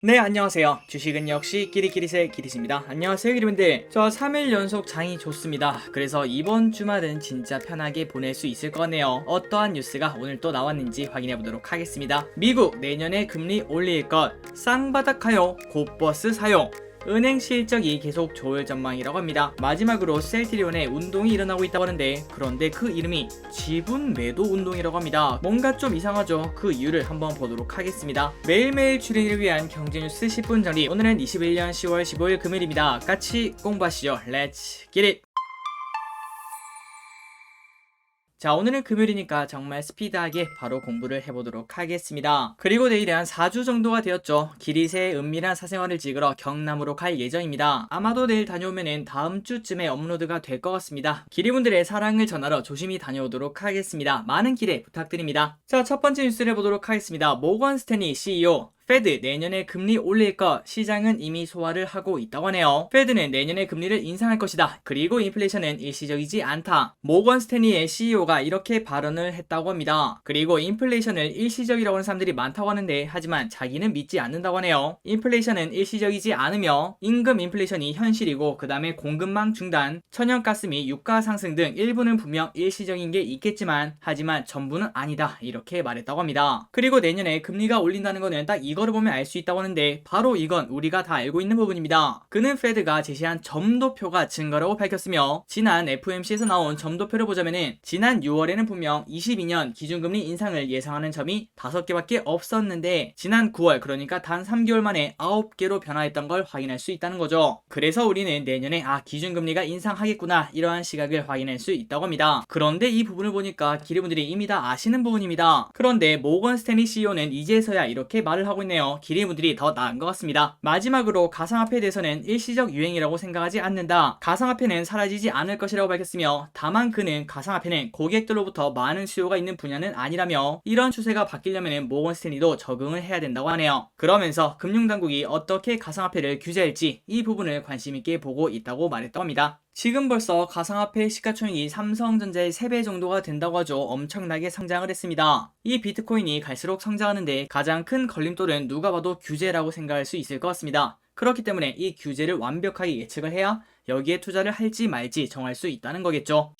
네, 안녕하세요. 주식은 역시 끼리끼리새 끼리입니다. 안녕하세요, 여러분들. 저 3일 연속 장이 좋습니다. 그래서 이번 주말은 진짜 편하게 보낼 수 있을 거네요. 어떠한 뉴스가 오늘 또 나왔는지 확인해 보도록 하겠습니다. 미국 내년에 금리 올릴 것, 쌍바닥하여 곧버스 사용. 은행 실적이 계속 좋을 전망이라고 합니다. 마지막으로 셀트리온의 운동이 일어나고 있다고 하는데, 그런데 그 이름이 지분 매도 운동이라고 합니다. 뭔가 좀 이상하죠? 그 이유를 한번 보도록 하겠습니다. 매일매일 주린이를 위한 경제뉴스 10분 정리. 오늘은 21년 10월 15일 금요일입니다. 같이 공부하시죠. Let's get it! 자, 오늘은 금요일이니까 정말 스피드하게 바로 공부를 해보도록 하겠습니다. 그리고 내일은 한 4주 정도가 되었죠. 기리새의 은밀한 사생활을 찍으러 경남으로 갈 예정입니다. 아마도 내일 다녀오면은 다음 주쯤에 업로드가 될 것 같습니다. 기리분들의 사랑을 전하러 조심히 다녀오도록 하겠습니다. 많은 기대 부탁드립니다. 자, 첫 번째 뉴스를 보도록 하겠습니다. 모건 스탠리 CEO 페드 내년에 금리 올릴 것, 시장은 이미 소화를 하고 있다고 하네요. 페드는 내년에 금리를 인상할 것이다. 그리고 인플레이션은 일시적이지 않다. 모건 스탠리의 CEO가 이렇게 발언을 했다고 합니다. 그리고 인플레이션을 일시적이라고 하는 사람들이 많다고 하는데, 하지만 자기는 믿지 않는다고 하네요. 인플레이션은 일시적이지 않으며 임금 인플레이션이 현실이고, 그 다음에 공급망 중단, 천연가스 및 유가 상승 등 일부는 분명 일시적인 게 있겠지만, 하지만 전부는 아니다. 이렇게 말했다고 합니다. 그리고 내년에 금리가 올린다는 거는 딱 이거를 보면 알 수 있다고 하는데, 바로 이건 우리가 다 알고 있는 부분입니다. 그는 페드가 제시한 점도표가 증거라고 밝혔으며, 지난 FOMC에서 나온 점도표를 보자면은 지난 6월에는 분명 22년 기준금리 인상을 예상하는 점이 5개밖에 없었는데, 지난 9월, 그러니까 단 3개월 만에 9개로 변화했던 걸 확인할 수 있다는 거죠. 그래서 우리는 내년에 기준금리가 인상하겠구나, 이러한 시각을 확인할 수 있다고 합니다. 그런데 이 부분을 보니까 기리분들이 이미 다 아시는 부분입니다. 그런데 모건 스탠리 CEO는 이제서야 이렇게 말을 하고 있네요. 기리분들이 더 나은 것 같습니다. 마지막으로 가상화폐에 대해서는 일시적 유행이라고 생각하지 않는다. 가상화폐는 사라지지 않을 것이라고 밝혔으며, 다만 그는 가상화폐는 고객들로부터 많은 수요가 있는 분야는 아니라며, 이런 추세가 바뀌려면 모건 스탠리도 적응을 해야 된다고 하네요. 그러면서 금융당국이 어떻게 가상화폐를 규제할지 이 부분을 관심있게 보고 있다고 말했다고 합니다. 지금 벌써 가상화폐 시가총액이 삼성전자의 3배 정도가 된다고 하죠. 엄청나게 성장을 했습니다. 이 비트코인이 갈수록 성장하는데 가장 큰 걸림돌은 누가 봐도 규제라고 생각할 수 있을 것 같습니다. 그렇기 때문에 이 규제를 완벽하게 예측을 해야 여기에 투자를 할지 말지 정할 수 있다는 거겠죠.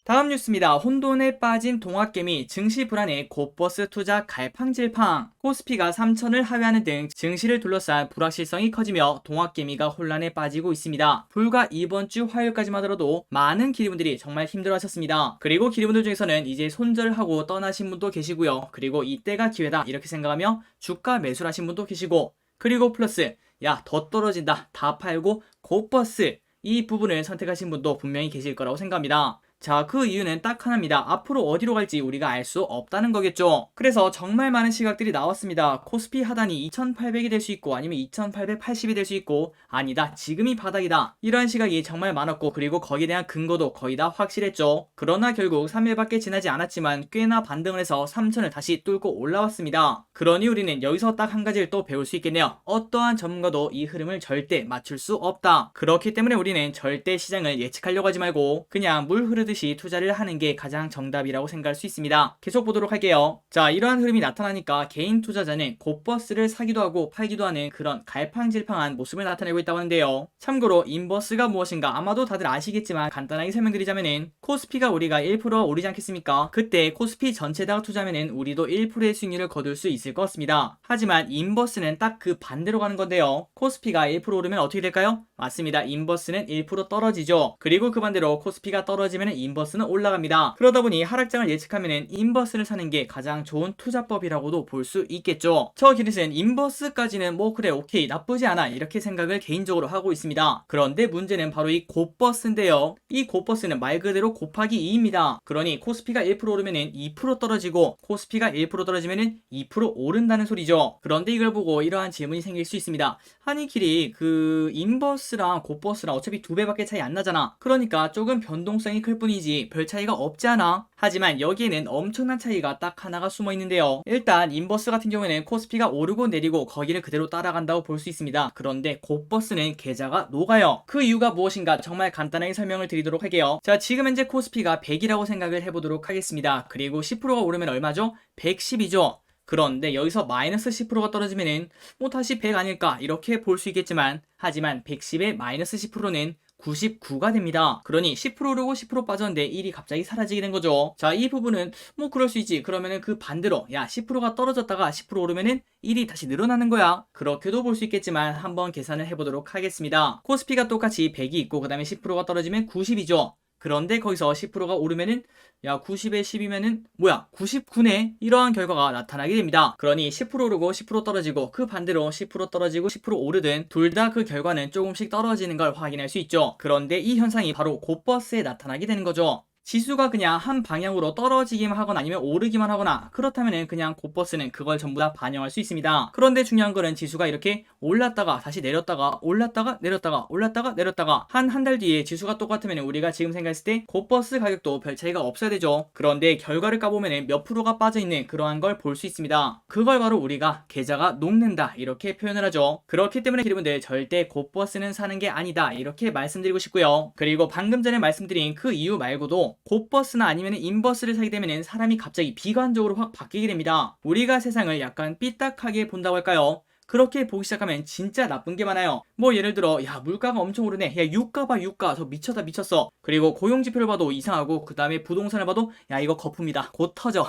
다음 뉴스입니다. 혼돈에 빠진 동학개미, 증시 불안에 곧버스 투자 갈팡질팡. 코스피가 3천을 하회하는 등 증시를 둘러싼 불확실성이 커지며 동학개미가 혼란에 빠지고 있습니다. 불과 이번 주 화요일까지만 하더라도 많은 기리분들이 정말 힘들어하셨습니다. 그리고 기리분들 중에서는 이제 손절하고 떠나신 분도 계시고요. 그리고 이때가 기회다 이렇게 생각하며 주가 매수를 하신 분도 계시고, 그리고 플러스 야, 더 떨어진다, 다 팔고 곧버스, 이 부분을 선택하신 분도 분명히 계실 거라고 생각합니다. 자, 그 이유는 딱 하나입니다. 앞으로 어디로 갈지 우리가 알 수 없다는 거겠죠. 그래서 정말 많은 시각들이 나왔습니다. 코스피 하단이 2800이 될 수 있고, 아니면 2880이 될 수 있고, 아니다, 지금이 바닥이다, 이러한 시각이 정말 많았고, 그리고 거기에 대한 근거도 거의 다 확실했죠. 그러나 결국 3일밖에 지나지 않았지만 꽤나 반등을 해서 3000을 다시 뚫고 올라왔습니다. 그러니 우리는 여기서 딱 한 가지를 또 배울 수 있겠네요. 어떠한 전문가도 이 흐름을 절대 맞출 수 없다. 그렇기 때문에 우리는 절대 시장을 예측하려고 하지 말고 그냥 물 흐르듯이 투자를 하는 게 가장 정답이라고 생각할 수 있습니다. 계속 보도록 할게요. 자, 이러한 흐름이 나타나니까 개인 투자자는 곧버스를 사기도 하고 팔기도 하는 그런 갈팡질팡한 모습을 나타내고 있다고 하는데요. 참고로 인버스가 무엇인가 아마도 다들 아시겠지만, 간단하게 설명드리자면은 코스피가 우리가 1% 오르지 않겠습니까? 그때 코스피 전체다가 투자하면은 우리도 1%의 수익률을 거둘 수 있을 것 같습니다. 하지만 인버스는 딱 그 반대로 가는 건데요. 코스피가 1% 오르면 어떻게 될까요? 맞습니다. 인버스는 1% 떨어지죠. 그리고 그 반대로 코스피가 떨어지면 인버스는 올라갑니다. 그러다 보니 하락장을 예측하면 인버스를 사는 게 가장 좋은 투자법이라고도 볼 수 있겠죠. 저 기릿은 인버스까지는 뭐 그래, 오케이, 나쁘지 않아, 이렇게 생각을 개인적으로 하고 있습니다. 그런데 문제는 바로 이 곧버스인데요. 이 곧버스는 말 그대로 곱하기 2입니다. 그러니 코스피가 1% 오르면 2% 떨어지고, 코스피가 1% 떨어지면 2% 오른다는 소리죠. 그런데 이걸 보고 이러한 질문이 생길 수 있습니다. 아니 길이, 그 인버스랑 곧버스랑 어차피 2배밖에 차이 안 나잖아. 그러니까 조금 변동성이 클 뿐이지 별 차이가 없지 않아? 하지만 여기에는 엄청난 차이가 딱 하나가 숨어 있는데요. 일단 인버스 같은 경우에는 코스피가 오르고 내리고 거기를 그대로 따라간다고 볼 수 있습니다. 그런데 곧버스는 계좌가 녹아요. 그 이유가 무엇인가 정말 간단하게 설명을 드리도록 할게요. 자, 지금 현재 코스피가 100이라고 생각을 해보도록 하겠습니다. 그리고 10%가 오르면 얼마죠? 110이죠. 그런데 여기서 마이너스 10%가 떨어지면은 뭐 다시 100 아닐까 이렇게 볼 수 있겠지만, 하지만 110에 마이너스 10%는 99가 됩니다. 그러니 10% 오르고 10% 빠졌는데 1이 갑자기 사라지게 된 거죠. 자, 이 부분은 뭐 그럴 수 있지. 그러면은 그 반대로 야 10%가 떨어졌다가 10% 오르면은 1이 다시 늘어나는 거야. 그렇게도 볼 수 있겠지만 한번 계산을 해보도록 하겠습니다. 코스피가 똑같이 100이 있고 그 다음에 10%가 떨어지면 90이죠. 그런데 거기서 10%가 오르면은 야 90에 10이면은 뭐야 99네, 이러한 결과가 나타나게 됩니다. 그러니 10% 오르고 10% 떨어지고 그 반대로 10% 떨어지고 10% 오르든 둘 다 그 결과는 조금씩 떨어지는 걸 확인할 수 있죠. 그런데 이 현상이 바로 곧버스에 나타나게 되는 거죠. 지수가 그냥 한 방향으로 떨어지기만 하거나 아니면 오르기만 하거나 그렇다면 그냥 곧버스는 그걸 전부 다 반영할 수 있습니다. 그런데 중요한 거는 지수가 이렇게 올랐다가 다시 내렸다가 올랐다가 내렸다가 올랐다가 내렸다가 한 달 뒤에 지수가 똑같으면 우리가 지금 생각했을 때 곧버스 가격도 별 차이가 없어야 되죠. 그런데 결과를 까보면 몇 프로가 빠져있는 그러한 걸 볼 수 있습니다. 그걸 바로 우리가 계좌가 녹는다 이렇게 표현을 하죠. 그렇기 때문에 여러분들 절대 곧버스는 사는 게 아니다 이렇게 말씀드리고 싶고요. 그리고 방금 전에 말씀드린 그 이유 말고도 곧버스나 아니면 인버스를 사게 되면 사람이 갑자기 비관적으로 확 바뀌게 됩니다. 우리가 세상을 약간 삐딱하게 본다고 할까요? 그렇게 보기 시작하면 진짜 나쁜 게 많아요. 뭐 예를 들어 야 물가가 엄청 오르네, 야 유가 봐 유가 저 미쳤다 미쳤어. 그리고 고용지표를 봐도 이상하고 그 다음에 부동산을 봐도 야 이거 거품이다 곧 터져.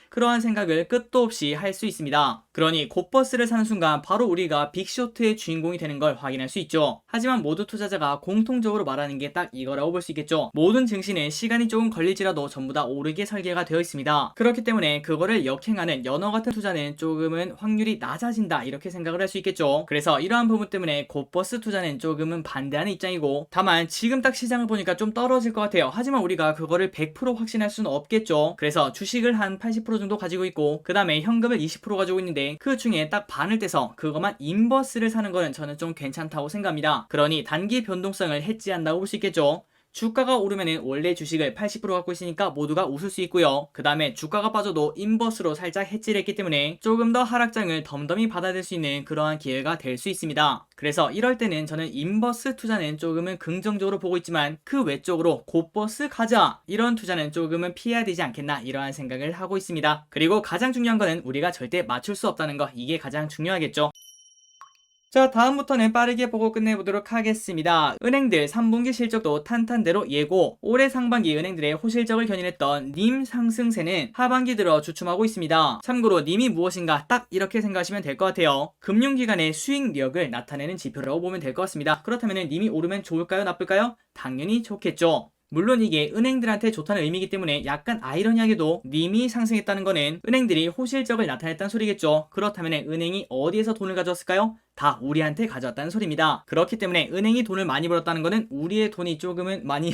그러한 생각을 끝도 없이 할 수 있습니다. 그러니 곧버스를 사는 순간 바로 우리가 빅쇼트의 주인공이 되는 걸 확인할 수 있죠. 하지만 모두 투자자가 공통적으로 말하는 게 딱 이거라고 볼 수 있겠죠. 모든 증시는 시간이 조금 걸릴지라도 전부 다 오르게 설계가 되어 있습니다. 그렇기 때문에 그거를 역행하는 연어 같은 투자는 조금은 확률이 낮아진다 이렇게 생각을 할 수 있겠죠. 그래서 이러한 부분 때문에 곧버스 투자는 조금은 반대하는 입장이고, 다만 지금 딱 시장을 보니까 좀 떨어질 것 같아요. 하지만 우리가 그거를 100% 확신할 수는 없겠죠. 그래서 주식을 한 80% 정도 가지고 있고 그 다음에 현금을 20% 가지고 있는데 그 중에 딱 반을 떼서 그것만 인버스를 사는 거는 저는 좀 괜찮다고 생각합니다. 그러니 단기 변동성을 해지한다고 볼 수 있겠죠. 주가가 오르면은 원래 주식을 80% 갖고 있으니까 모두가 웃을 수 있고요. 그 다음에 주가가 빠져도 인버스로 살짝 해지를 했기 때문에 조금 더 하락장을 덤덤히 받아들일 수 있는 그러한 기회가 될 수 있습니다. 그래서 이럴 때는 저는 인버스 투자는 조금은 긍정적으로 보고 있지만 그 외적으로 곧버스 가자 이런 투자는 조금은 피해야 되지 않겠나 이러한 생각을 하고 있습니다. 그리고 가장 중요한 거는 우리가 절대 맞출 수 없다는 거, 이게 가장 중요하겠죠. 자, 다음부터는 빠르게 보고 끝내보도록 하겠습니다. 은행들 3분기 실적도 탄탄대로 예고, 올해 상반기 은행들의 호실적을 견인했던 님 상승세는 하반기 들어 주춤하고 있습니다. 참고로 님이 무엇인가 딱 이렇게 생각하시면 될 것 같아요. 금융기관의 수익력을 나타내는 지표라고 보면 될 것 같습니다. 그렇다면 님이 오르면 좋을까요 나쁠까요? 당연히 좋겠죠. 물론 이게 은행들한테 좋다는 의미이기 때문에 약간 아이러니하게도 님이 상승했다는 거는 은행들이 호실적을 나타냈다는 소리겠죠. 그렇다면 은행이 어디에서 돈을 가져왔을까요? 다 우리한테 가져왔다는 소리입니다. 그렇기 때문에 은행이 돈을 많이 벌었다는 거는 우리의 돈이 조금은 많이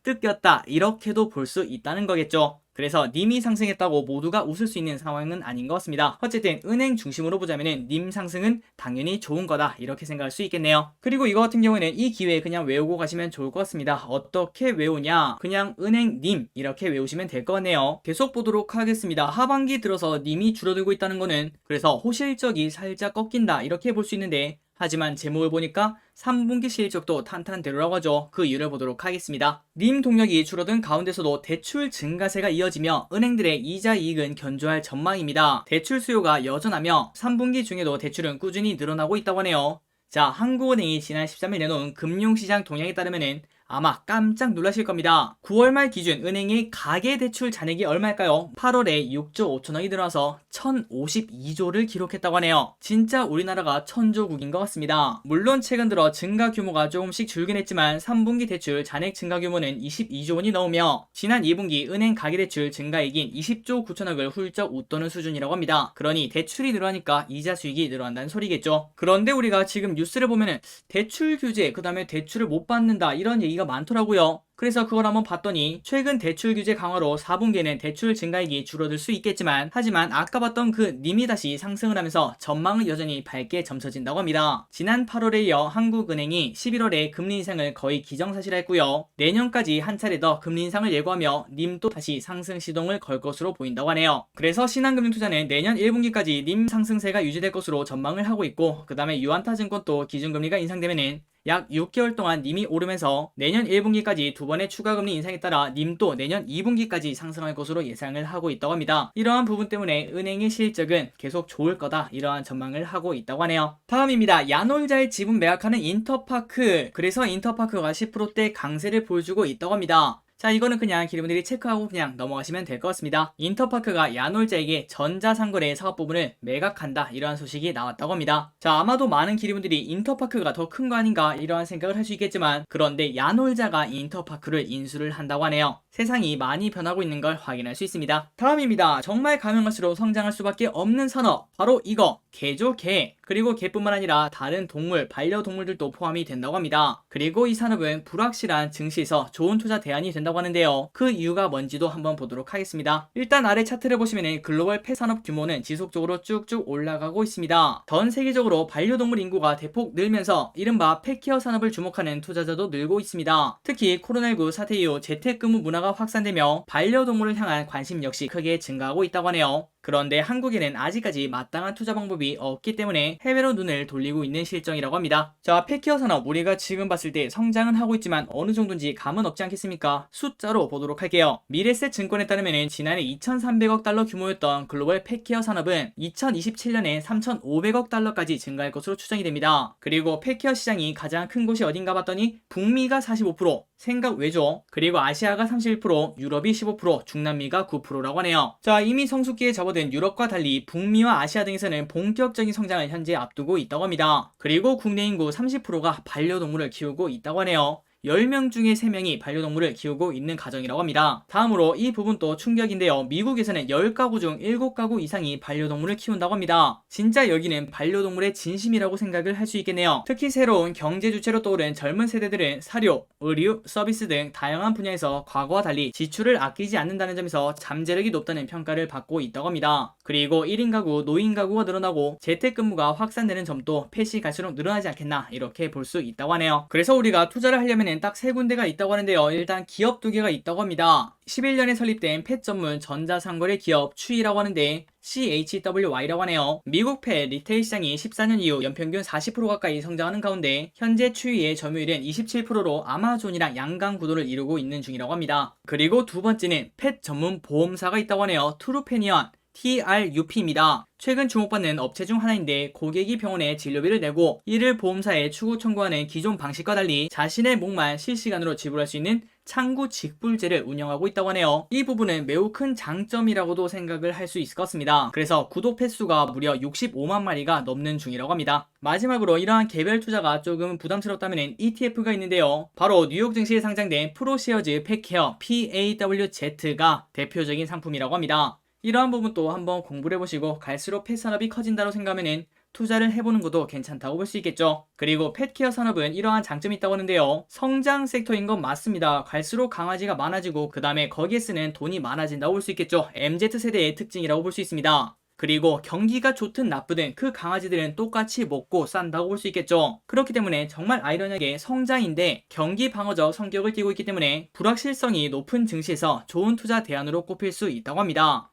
뜯겼다 이렇게도 볼 수 있다는 거겠죠. 그래서 님이 상승했다고 모두가 웃을 수 있는 상황은 아닌 것 같습니다. 어쨌든 은행 중심으로 보자면은 님 상승은 당연히 좋은 거다 이렇게 생각할 수 있겠네요. 그리고 이거 같은 경우에는 이 기회에 그냥 외우고 가시면 좋을 것 같습니다. 어떻게 외우냐? 그냥 은행 님 이렇게 외우시면 될 것 같네요. 계속 보도록 하겠습니다. 하반기 들어서 님이 줄어들고 있다는 거는 그래서 호실적이 살짝 꺾인다 이렇게 볼 수 있는데, 하지만 제목을 보니까 3분기 실적도 탄탄대로라고 하죠. 그 이유를 보도록 하겠습니다. 님 동력이 줄어든 가운데서도 대출 증가세가 이어지며 은행들의 이자 이익은 견조할 전망입니다. 대출 수요가 여전하며 3분기 중에도 대출은 꾸준히 늘어나고 있다고 하네요. 자, 한국은행이 지난 13일 내놓은 금융시장 동향에 따르면은 아마 깜짝 놀라실 겁니다. 9월 말 기준 은행의 가계대출 잔액이 얼마일까요? 8월에 6조 5천억이 들어와서 1052조를 기록했다고 하네요. 진짜 우리나라가 천조국인 것 같습니다. 물론 최근 들어 증가 규모가 조금씩 줄긴 했지만 3분기 대출 잔액 증가 규모는 22조 원이 넘으며 지난 2분기 은행 가계대출 증가액인 20조 9천억을 훌쩍 웃도는 수준이라고 합니다. 그러니 대출이 늘어나니까 이자 수익이 늘어난다는 소리겠죠. 그런데 우리가 지금 뉴스를 보면은 대출 규제, 그 다음에 대출을 못 받는다 이런 얘기가 많더라고요. 그래서 그걸 한번 봤더니 최근 대출 규제 강화로 4분기에는 대출 증가액이 줄어들 수 있겠지만, 하지만 아까 봤던 그 님이 다시 상승을 하면서 전망은 여전히 밝게 점쳐진다고 합니다. 지난 8월에 이어 한국은행이 11월에 금리 인상을 거의 기정사실화했고요. 내년까지 한 차례 더 금리 인상을 예고하며 님도 다시 상승 시동을 걸 것으로 보인다고 하네요. 그래서 신한금융투자는 내년 1분기까지 님 상승세가 유지될 것으로 전망을 하고 있고, 그 다음에 유안타증권도 기준금리가 인상되면은 약 6개월 동안 님이 오르면서 내년 1분기까지 두 번의 추가 금리 인상에 따라 님도 내년 2분기까지 상승할 것으로 예상을 하고 있다고 합니다. 이러한 부분 때문에 은행의 실적은 계속 좋을 거다, 이러한 전망을 하고 있다고 하네요. 다음입니다. 야놀자의 지분 매각하는 인터파크. 그래서 인터파크가 10%대 강세를 보여주고 있다고 합니다. 자, 이거는 그냥 기름들이 체크하고 그냥 넘어가시면 될 것 같습니다. 인터파크가 야놀자에게 전자상거래 사업 부분을 매각한다, 이러한 소식이 나왔다고 합니다. 자, 아마도 많은 기름들이 인터파크가 더 큰 거 아닌가 이러한 생각을 할 수 있겠지만, 그런데 야놀자가 인터파크를 인수를 한다고 하네요. 세상이 많이 변하고 있는 걸 확인할 수 있습니다. 다음입니다. 정말 가면 갈수록 성장할 수밖에 없는 산업, 바로 이거 개죠, 개. 그리고 개뿐만 아니라 다른 동물, 반려동물들도 포함이 된다고 합니다. 그리고 이 산업은 불확실한 증시에서 좋은 투자 대안이 된다고 하는데요. 그 이유가 뭔지도 한번 보도록 하겠습니다. 일단 아래 차트를 보시면 글로벌 펫 산업 규모는 지속적으로 쭉쭉 올라가고 있습니다. 전 세계적으로 반려동물 인구가 대폭 늘면서 이른바 펫케어 산업을 주목하는 투자자도 늘고 있습니다. 특히 코로나19 사태 이후 재택근무 문화가 확산되며 반려동물을 향한 관심 역시 크게 증가하고 있다고 하네요. 그런데 한국에는 아직까지 마땅한 투자 방법이 없기 때문에 해외로 눈을 돌리고 있는 실정이라고 합니다. 자, 펫케어 산업, 우리가 지금 봤을 때 성장은 하고 있지만 어느 정도인지 감은 없지 않겠습니까? 숫자로 보도록 할게요. 미래셋 증권에 따르면 지난해 2,300억 달러 규모였던 글로벌 펫케어 산업은 2027년에 3,500억 달러까지 증가할 것으로 추정이 됩니다. 그리고 펫케어 시장이 가장 큰 곳이 어딘가 봤더니 북미가 45%, 생각 외죠. 그리고 아시아가 31%, 유럽이 15%, 중남미가 9%라고 하네요. 자, 이미 성숙기에 접어든 유럽과 달리 북미와 아시아 등에서는 본격적인 성장을 현재 앞두고 있다고 합니다. 그리고 국내 인구 30%가 반려동물을 키우고 있다고 하네요. 10명 중에 3명이 반려동물을 키우고 있는 가정이라고 합니다. 다음으로 이 부분도 충격인데요. 미국에서는 10가구 중 7가구 이상이 반려동물을 키운다고 합니다. 진짜 여기는 반려동물의 진심이라고 생각을 할 수 있겠네요. 특히 새로운 경제 주체로 떠오른 젊은 세대들은 사료, 의류, 서비스 등 다양한 분야에서 과거와 달리 지출을 아끼지 않는다는 점에서 잠재력이 높다는 평가를 받고 있다고 합니다. 그리고 1인 가구, 노인 가구가 늘어나고 재택근무가 확산되는 점도 펫이 갈수록 늘어나지 않겠나, 이렇게 볼 수 있다고 하네요. 그래서 우리가 투자를 하려면 딱 3군데가 있다고 하는데요. 일단 기업 2개가 있다고 합니다. 11년에 설립된 펫 전문 전자상거래 기업 추이라고 하는데 CHWY라고 하네요. 미국 펫 리테일 시장이 14년 이후 연평균 40% 가까이 성장하는 가운데 현재 추이의 점유율은 27%로 아마존이랑 양강 구도를 이루고 있는 중이라고 합니다. 그리고 두 번째는 펫 전문 보험사가 있다고 하네요. 트루페니언 TRUP입니다. 최근 주목받는 업체 중 하나인데 고객이 병원에 진료비를 내고 이를 보험사에 추후 청구하는 기존 방식과 달리 자신의 목만 실시간으로 지불할 수 있는 창구 직불제를 운영하고 있다고 하네요. 이 부분은 매우 큰 장점이라고도 생각을 할 수 있을 것 같습니다. 그래서 구독 횟수가 무려 65만 마리가 넘는 중이라고 합니다. 마지막으로 이러한 개별 투자가 조금 부담스럽다면 ETF가 있는데요. 바로 뉴욕 증시에 상장된 프로시어즈 펫케어 PAWZ가 대표적인 상품이라고 합니다. 이러한 부분도 한번 공부를 해보시고 갈수록 펫 산업이 커진다고 생각하면 투자를 해보는 것도 괜찮다고 볼 수 있겠죠. 그리고 펫케어 산업은 이러한 장점이 있다고 하는데요. 성장 섹터인 건 맞습니다. 갈수록 강아지가 많아지고 그 다음에 거기에 쓰는 돈이 많아진다고 볼 수 있겠죠. MZ세대의 특징이라고 볼 수 있습니다. 그리고 경기가 좋든 나쁘든 그 강아지들은 똑같이 먹고 싼다고 볼 수 있겠죠. 그렇기 때문에 정말 아이러니하게 성장인데 경기 방어적 성격을 띠고 있기 때문에 불확실성이 높은 증시에서 좋은 투자 대안으로 꼽힐 수 있다고 합니다.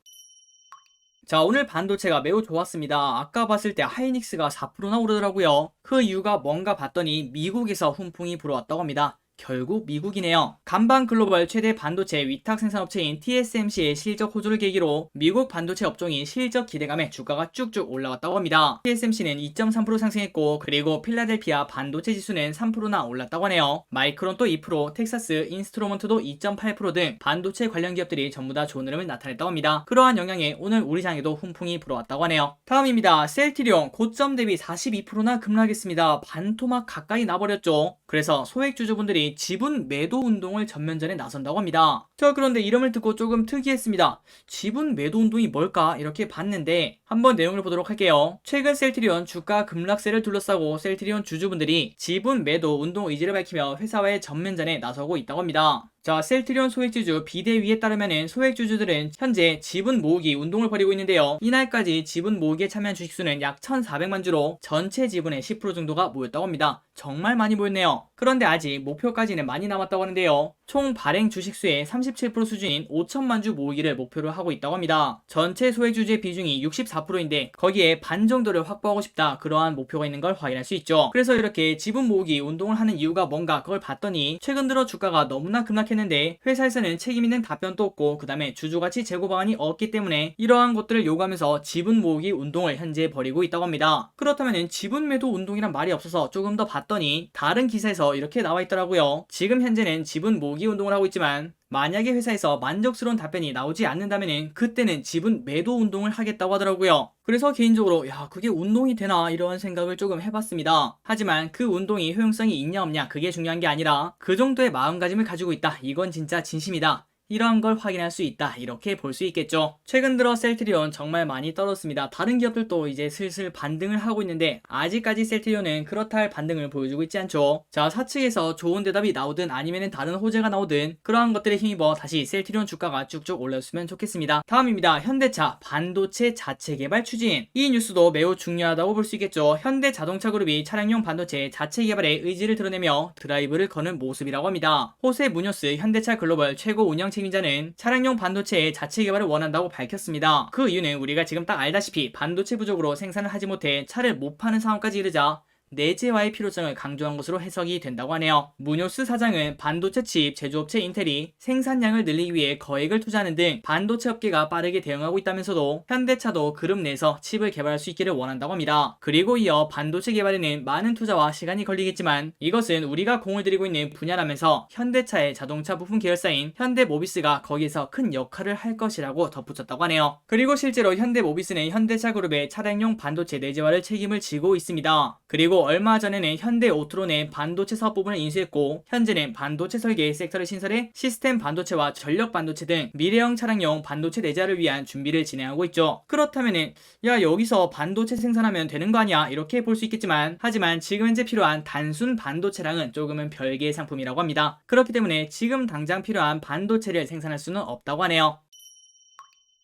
자, 오늘 반도체가 매우 좋았습니다. 아까 봤을 때 하이닉스가 4%나 오르더라고요. 그 이유가 뭔가 봤더니 미국에서 훈풍이 불어왔다고 합니다. 결국 미국이네요. 간방 글로벌 최대 반도체 위탁 생산업체인 TSMC의 실적 호조를 계기로 미국 반도체 업종이 실적 기대감에 주가가 쭉쭉 올라왔다고 합니다. TSMC는 2.3% 상승했고 그리고 필라델피아 반도체 지수는 3%나 올랐다고 하네요. 마이크론 또 2%, 텍사스 인스트루먼트도 2.8% 등 반도체 관련 기업들이 전부 다 좋은 흐름을 나타냈다고 합니다. 그러한 영향에 오늘 우리 장에도 훈풍이 불어왔다고 하네요. 다음입니다. 셀트리온 고점 대비 42%나 급락했습니다. 반토막 가까이 나버렸죠. 그래서 소액주주분들이 지분 매도 운동을 전면전에 나선다고 합니다. 자, 그런데 이름을 듣고 조금 특이했습니다. 지분 매도 운동이 뭘까 이렇게 봤는데 한번 내용을 보도록 할게요. 최근 셀트리온 주가 급락세를 둘러싸고 셀트리온 주주분들이 지분 매도 운동 의지를 밝히며 회사와의 전면전에 나서고 있다고 합니다. 자, 셀트리온 소액주주 비대위에 따르면 소액주주들은 현재 지분 모으기 운동을 벌이고 있는데요. 이날까지 지분 모으기에 참여한 주식수는 약 1,400만 주로 전체 지분의 10% 정도가 모였다고 합니다. 정말 많이 모였네요. 그런데 아직 목표까지는 많이 남았다고 하는데요. 총 발행 주식수의 37% 수준인 5천만 주 모으기를 목표로 하고 있다고 합니다. 전체 소액주주의 비중이 64%인데 거기에 반 정도를 확보하고 싶다, 그러한 목표가 있는 걸 확인할 수 있죠. 그래서 이렇게 지분 모으기 운동을 하는 이유가 뭔가 그걸 봤더니 최근 들어 주가가 너무나 급락했는데 회사에서는 책임 있는 답변도 없고 그 다음에 주주가치 제고 방안이 없기 때문에 이러한 것들을 요구하면서 지분 모으기 운동을 현재 벌이고 있다고 합니다. 그렇다면 지분 매도 운동이란 말이 없어서 조금 더 봤더니 다른 기사에서 이렇게 나와 있더라고요. 지금 현재는 지분 모으기 운동을 하고 있지만 만약에 회사에서 만족스러운 답변이 나오지 않는다면 그때는 지분 매도 운동을 하겠다고 하더라고요. 그래서 개인적으로 그게 운동이 되나 이런 생각을 조금 해봤습니다. 하지만 그 운동이 효용성이 있냐 없냐 그게 중요한 게 아니라 그 정도의 마음가짐을 가지고 있다, 이건 진짜 진심이다, 이러한 걸 확인할 수 있다, 이렇게 볼 수 있겠죠. 최근 들어 셀트리온 정말 많이 떨어졌습니다. 다른 기업들도 이제 슬슬 반등을 하고 있는데 아직까지 셀트리온은 그렇다 할 반등을 보여주고 있지 않죠. 자, 사측에서 좋은 대답이 나오든 아니면 다른 호재가 나오든 그러한 것들에 힘입어 다시 셀트리온 주가가 쭉쭉 올랐으면 좋겠습니다. 다음입니다. 현대차 반도체 자체 개발 추진. 이 뉴스도 매우 중요하다고 볼 수 있겠죠. 현대자동차그룹이 차량용 반도체 자체 개발에 의지를 드러내며 드라이브를 거는 모습이라고 합니다. 호세 무뇨스 현대차 글로벌 최고 운영 책임자는 차량용 반도체의 자체 개발을 원한다고 밝혔습니다. 그 이유는 우리가 지금 딱 알다시피 반도체 부족으로 생산을 하지 못해 차를 못 파는 상황까지 이르자 내재화의 필요성을 강조한 것으로 해석이 된다고 하네요. 무뇨스 사장은 반도체 칩 제조업체 인텔이 생산량을 늘리기 위해 거액을 투자하는 등 반도체 업계가 빠르게 대응하고 있다면서도 현대차도 그룹 내에서 칩을 개발할 수 있기를 원한다고 합니다. 그리고 이어 반도체 개발에는 많은 투자와 시간이 걸리겠지만 이것은 우리가 공을 들이고 있는 분야라면서 현대차의 자동차 부품 계열사인 현대모비스가 거기에서 큰 역할을 할 것이라고 덧붙였다고 하네요. 그리고 실제로 현대모비스는 현대차 그룹의 차량용 반도체 내재화를 책임을 지고 있습니다. 그리고 얼마 전에는 현대오토론의 반도체 사업 부분을 인수했고 현재는 반도체 설계 섹터를 신설해 시스템 반도체와 전력 반도체 등 미래형 차량용 반도체 내재화를 위한 준비를 진행하고 있죠. 그렇다면은 여기서 반도체 생산하면 되는 거 아니야, 이렇게 볼 수 있겠지만 하지만 지금 현재 필요한 단순 반도체랑은 조금은 별개의 상품이라고 합니다. 그렇기 때문에 지금 당장 필요한 반도체를 생산할 수는 없다고 하네요.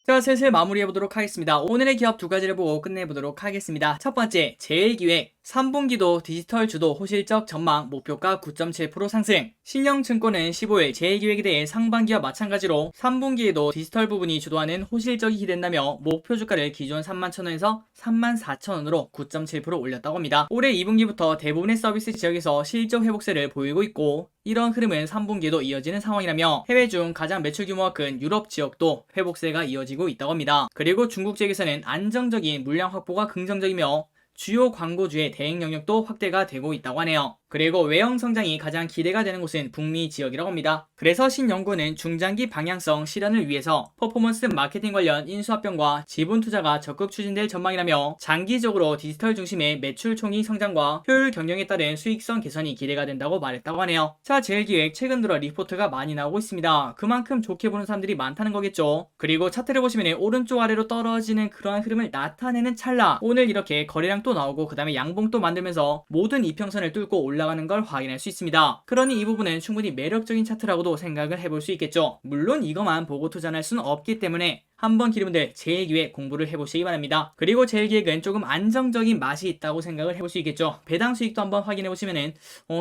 자, 슬슬 마무리해보도록 하겠습니다. 오늘의 기업 두 가지를 보고 끝내보도록 하겠습니다. 첫 번째, 제일기획 3분기도 디지털 주도 호실적 전망 목표가 9.7% 상승. 신영증권은 15일 제일기획에 대해 상반기와 마찬가지로 3분기에도 디지털 부분이 주도하는 호실적이 기댄다며 목표 주가를 기존 31,000원에서 34,000원으로 9.7% 올렸다고 합니다. 올해 2분기부터 대부분의 서비스 지역에서 실적 회복세를 보이고 있고 이런 흐름은 3분기에도 이어지는 상황이라며 해외 중 가장 매출 규모가 큰 유럽 지역도 회복세가 이어지고 있다고 합니다. 그리고 중국 지역에서는 안정적인 물량 확보가 긍정적이며 주요 광고주의 대행 영역도 확대가 되고 있다고 하네요. 그리고 외형 성장이 가장 기대가 되는 곳은 북미 지역이라고 합니다. 그래서 신연구는 중장기 방향성 실현을 위해서 퍼포먼스 마케팅 관련 인수합병과 지분 투자가 적극 추진될 전망이라며 장기적으로 디지털 중심의 매출 총익 성장과 효율 경영에 따른 수익성 개선이 기대가 된다고 말했다고 하네요. 자, 제일기획 최근 들어 리포트가 많이 나오고 있습니다. 그만큼 좋게 보는 사람들이 많다는 거겠죠. 그리고 차트를 보시면 오른쪽 아래로 떨어지는 그러한 흐름을 나타내는 찰나 오늘 이렇게 거래량 또 나오고 그 다음에 양봉 또 만들면서 모든 이평선을 뚫고 올라가는 걸 확인할 수 있습니다. 그러니 이 부분은 충분히 매력적인 차트라고도 생각을 해볼 수 있겠죠. 물론 이것만 보고 투자할 수는 없기 때문에 한번 기름들 제일기획 공부를 해보시기 바랍니다. 그리고 제일기획은 조금 안정적인 맛이 있다고 생각을 해볼 수 있겠죠. 배당 수익도 한번 확인해보시면은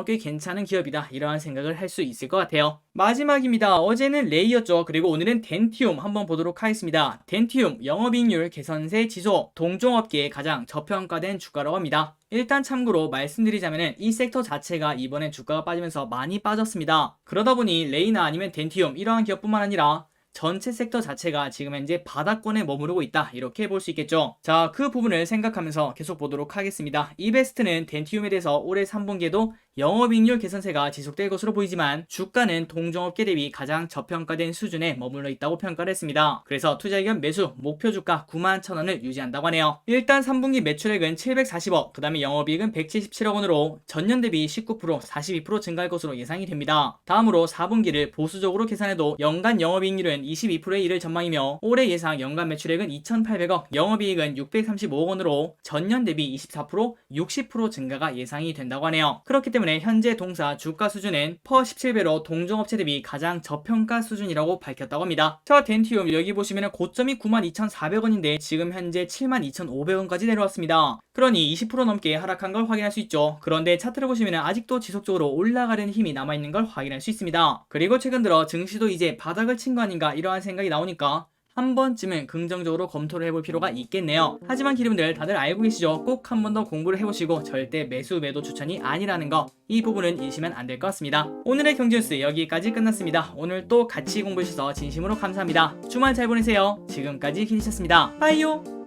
꽤 괜찮은 기업이다, 이러한 생각을 할 수 있을 것 같아요. 마지막입니다. 어제는 레이였죠. 그리고 오늘은 덴티움 한번 보도록 하겠습니다. 덴티움 영업이익률 개선세 지속, 동종업계의 가장 저평가된 주가라고 합니다. 일단 참고로 말씀드리자면은 이 섹터 자체가 이번에 주가가 빠지면서 많이 빠졌습니다. 그러다 보니 레이나 아니면 덴티움 이러한 기업뿐만 아니라 전체 섹터 자체가 지금 현재 바닥권에 머무르고 있다, 이렇게 볼 수 있겠죠. 자, 그 부분을 생각하면서 계속 보도록 하겠습니다. 이베스트는 덴티움에 대해서 올해 3분기에도 영업이익률 개선세가 지속될 것으로 보이지만 주가는 동종업계 대비 가장 저평가된 수준에 머물러 있다고 평가를 했습니다. 그래서 투자 의견 매수 목표 주가 91,000원을 유지한다고 하네요. 일단 3분기 매출액은 740억, 그 다음에 영업이익은 177억 원으로 전년 대비 19%, 42% 증가할 것으로 예상이 됩니다. 다음으로 4분기를 보수적으로 계산해도 연간 영업이익률은 22%에 이를 전망이며 올해 예상 연간 매출액은 2,800억, 영업이익은 635억 원으로 전년 대비 24%, 60% 증가가 예상이 된다고 하네요. 그렇기 때문에 때문에 현재 동사 주가 수준은 퍼 17배로 동종업체 대비 가장 저평가 수준이라고 밝혔다고 합니다. 저 덴티움 여기 보시면 고점이 92,400원인데 지금 현재 72,500원까지 내려왔습니다. 그러니 20% 넘게 하락한 걸 확인할 수 있죠. 그런데 차트를 보시면 아직도 지속적으로 올라가려는 힘이 남아있는 걸 확인할 수 있습니다. 그리고 최근 들어 증시도 이제 바닥을 친 거 아닌가 이러한 생각이 나오니까 한 번쯤은 긍정적으로 검토를 해볼 필요가 있겠네요. 하지만 기름들 다들 알고 계시죠? 꼭 한 번 더 공부를 해보시고 절대 매수 매도 추천이 아니라는 거, 이 부분은 잊으시면 안 될 것 같습니다. 오늘의 경제뉴스 여기까지 끝났습니다. 오늘 또 같이 공부해주셔서 진심으로 감사합니다. 주말 잘 보내세요. 지금까지 기리셨습니다. 빠이요.